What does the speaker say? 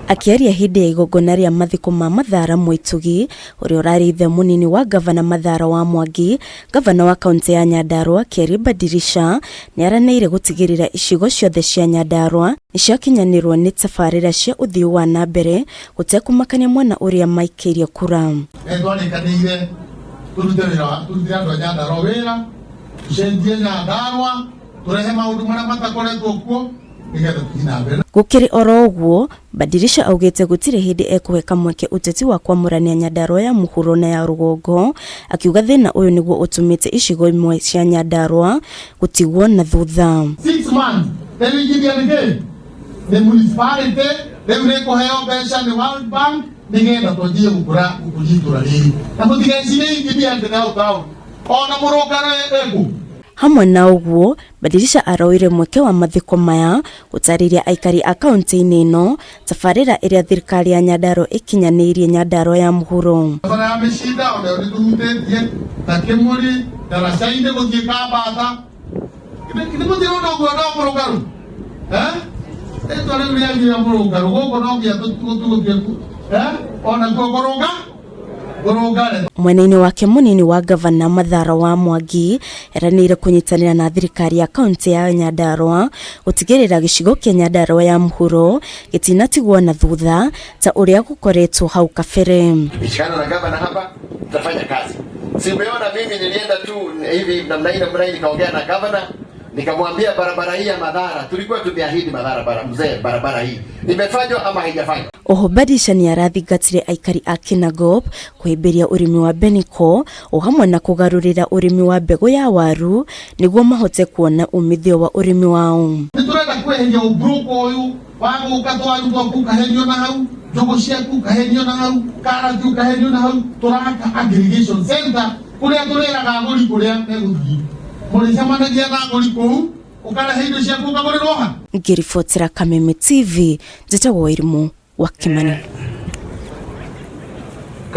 Akiaria hindi ya igongona ria mathiko ma Mathara Mwitugi, uria urari ithe munini wa gavana Mathara wa Mwangi, gavana wa kaunti ya Nyandarua Kerry Badirisha ni araneire gutigirira icigo ciothe cia Nyandarua iciakinyanirwo ni tabarira cia uthio wa nambere gutekumakania mwana uria maikirie kura. Ndwanikanire turutira andu a Nyandarua wira cenjie Nyandarua turehe maundu maria matakoretwo kuo nigetha tukinambere. Gukiri oro uguo, Badirisha augite gutire hindi ekuheka mweke uteti wa kwamurania Nyandarua ya muhuro na ya rugongo, akiuga thina uyu niguo utumite icigo imwe cia Nyandarua gutigwo na thutha. 6 months then we give again the municipality then we kuheo mbeca ni World Bank nigetha tujie gukura ukujitura rii na mutigecire ingibia ndena utao ona murugano egu. Hamwe na uguo, Badirisha aroire mweke wa mathiko maya gutariria aikari a kaunti-ini ino tabarira iria thirikari ya Nyandarua ikinyaniirie Nyandarua ya muhuro. Bara ya mishinda ona ndumutetie na kimuri daracaine guthika batha kini mutiro no gwa murugano eto ri ria ya murugano gogo no bia tutuguthie ona gogoronga. Mwena-ini wake munini wa gavana Mathara wa Mwangi eranire kunyitanira na thirikari ya kaunti ya Nyandarua gutigirira gicigo kia Nyandarua ya muhuro gitinatigwo na thutha ta uria gukoretwo hau kabere. Bishana na gavana hapa tutafanya kazi. Simeona mimi nilienda tu hivi namna hii nikaongea na gavana nikamwambia barabara hii ya Mathara tulikuwa tumeahidi Mathara barabara hii imefanywa ama haijafanywa. Oho Badirisha ni arathingatire aikari a Kinangop kuhimbiria urimi wa Beniko o hamwe na kugarurira urimi wa mbegu ya waru niguo mahote kuona umithio wa urimi wao. Niturenda kweheria ubruko uyu wangu ukatwaru twaku kahenio na hau jogo ciaku kahenio na hau karati kahenio na hau turaka aggregation center kuria tureraga ngori kuria meguthii mulicamanagia na ngori kuu ukarehe indo ciaku ukagorirwo ha. Ngiribotera Kameme TV njitagwo Irimo wa Kimani.